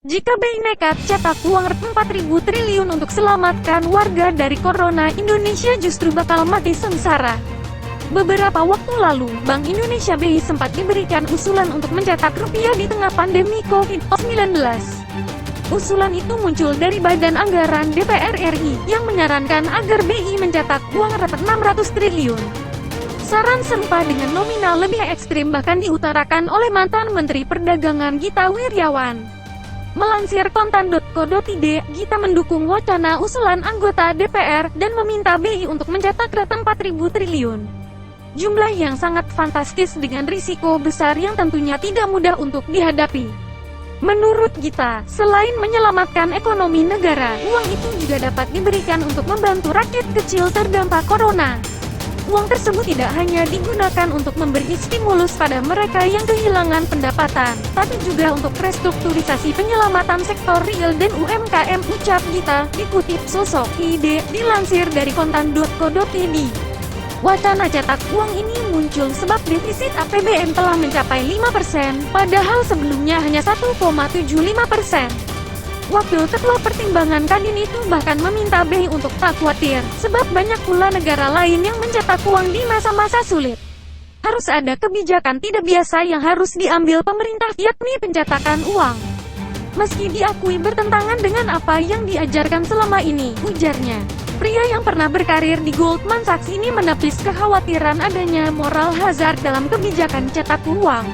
Jika BI nekat cetak uang 4.000 triliun untuk selamatkan warga dari corona, Indonesia justru bakal mati sengsara. Beberapa waktu lalu, Bank Indonesia BI sempat diberikan usulan untuk mencetak rupiah di tengah pandemi COVID-19. Usulan itu muncul dari Badan Anggaran DPR RI, yang menyarankan agar BI mencetak uang 600 triliun. Saran serupa dengan nominal lebih ekstrim bahkan diutarakan oleh mantan Menteri Perdagangan Gita Wirjawan. Melansir kontan.co.id, Gita mendukung wacana usulan anggota DPR dan meminta BI untuk mencetak 4.000 triliun. Jumlah yang sangat fantastis dengan risiko besar yang tentunya tidak mudah untuk dihadapi. Menurut Gita, selain menyelamatkan ekonomi negara, uang itu juga dapat diberikan untuk membantu rakyat kecil terdampak corona. Uang tersebut tidak hanya digunakan untuk memberi stimulus pada mereka yang kehilangan pendapatan, tapi juga untuk restrukturisasi penyelamatan sektor real dan UMKM, ucap Gita, dikutip sosok ID, dilansir dari kontan.co.id. Wacana cetak uang ini muncul sebab defisit APBN telah mencapai 5%, padahal sebelumnya hanya 1,75%. Wakil Ketua Pertimbangan Kadin itu bahkan meminta BI untuk tak khawatir, sebab banyak pula negara lain yang mencetak uang di masa-masa sulit. Harus ada kebijakan tidak biasa yang harus diambil pemerintah, yakni pencetakan uang. Meski diakui bertentangan dengan apa yang diajarkan selama ini, ujarnya. Pria yang pernah berkarir di Goldman Sachs ini menepis kekhawatiran adanya moral hazard dalam kebijakan cetak uang.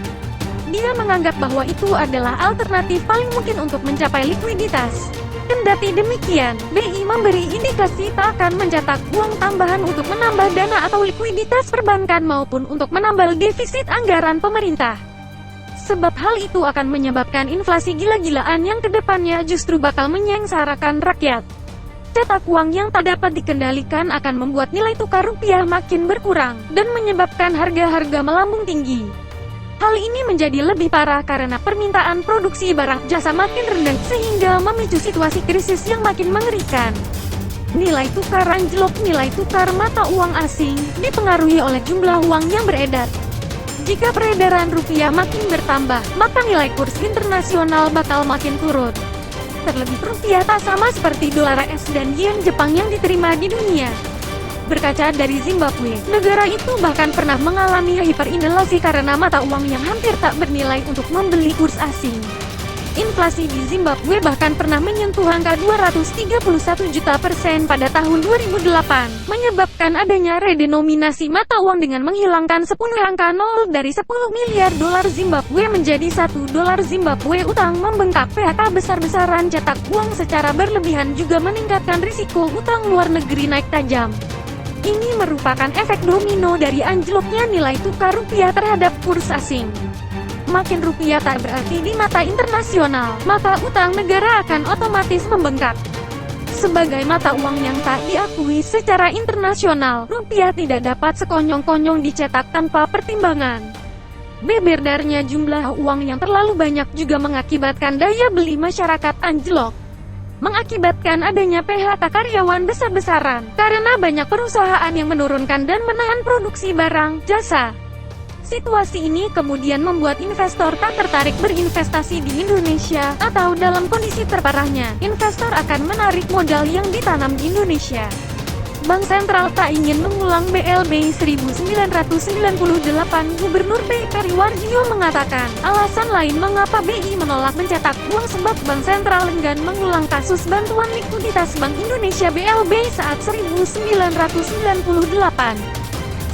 Dia menganggap bahwa itu adalah alternatif paling mungkin untuk mencapai likuiditas. Kendati demikian, BI memberi indikasi tak akan mencetak uang tambahan untuk menambah dana atau likuiditas perbankan maupun untuk menambal defisit anggaran pemerintah. Sebab hal itu akan menyebabkan inflasi gila-gilaan yang kedepannya justru bakal menyengsarakan rakyat. Cetak uang yang tak dapat dikendalikan akan membuat nilai tukar rupiah makin berkurang, dan menyebabkan harga-harga melambung tinggi. Hal ini menjadi lebih parah karena permintaan produksi barang jasa makin rendah sehingga memicu situasi krisis yang makin mengerikan. Nilai tukar anjlok. Nilai tukar mata uang asing dipengaruhi oleh jumlah uang yang beredar. Jika peredaran rupiah makin bertambah, maka nilai kurs internasional bakal makin turun. Terlebih rupiah tak sama seperti dolar AS dan yen Jepang yang diterima di dunia. Berkaca dari Zimbabwe, negara itu bahkan pernah mengalami hiperinflasi karena mata uang yang hampir tak bernilai untuk membeli kurs asing. Inflasi di Zimbabwe bahkan pernah menyentuh angka 231 juta % pada tahun 2008, menyebabkan adanya redenominasi mata uang dengan menghilangkan 10 angka 0 dari 10 miliar dolar Zimbabwe menjadi 1 dolar Zimbabwe. Utang membengkak. PHK besar-besaran cetak uang secara berlebihan juga meningkatkan risiko utang luar negeri naik tajam. Ini merupakan efek domino dari anjloknya nilai tukar rupiah terhadap kurs asing. Makin rupiah tak berarti di mata internasional, maka utang negara akan otomatis membengkak. Sebagai mata uang yang tak diakui secara internasional, rupiah tidak dapat sekonyong-konyong dicetak tanpa pertimbangan. Beredarnya jumlah uang yang terlalu banyak juga mengakibatkan daya beli masyarakat anjlok. Mengakibatkan adanya PHK karyawan besar-besaran, karena banyak perusahaan yang menurunkan dan menahan produksi barang, jasa. Situasi ini kemudian membuat investor tak tertarik berinvestasi di Indonesia, atau dalam kondisi terparahnya, investor akan menarik modal yang ditanam di Indonesia. Bank Sentral tak ingin mengulang BLBI 1998. Gubernur BI Peri Warjio mengatakan, alasan lain mengapa BI menolak mencetak uang sebab Bank Sentral enggan mengulang kasus bantuan likuiditas Bank Indonesia BLBI saat 1998.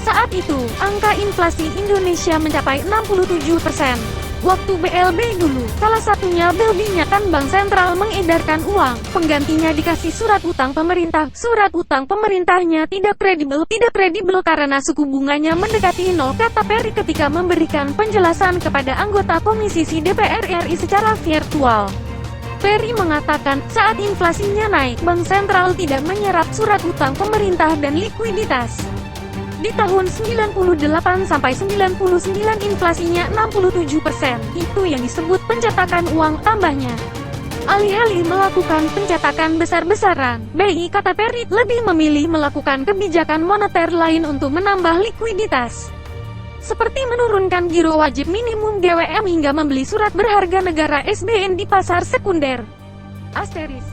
Saat itu, angka inflasi Indonesia mencapai 67%. Waktu BLBI dulu, salah satunya BLBI kan Bank Sentral mengedarkan uang, penggantinya dikasih surat utang pemerintah. Surat utang pemerintahnya tidak kredibel karena suku bunganya mendekati 0, kata Peri ketika memberikan penjelasan kepada anggota Komisi DPR RI secara virtual. Peri mengatakan, saat inflasinya naik, Bank Sentral tidak menyerap surat utang pemerintah dan likuiditas. Di tahun 98 sampai 99 inflasinya 67%. Itu yang disebut pencetakan uang tambahnya. Alih-alih melakukan pencetakan besar-besaran, BI kata Peri lebih memilih melakukan kebijakan moneter lain untuk menambah likuiditas. Seperti menurunkan giro wajib minimum GWM hingga membeli surat berharga negara SBN di pasar sekunder. Asteris.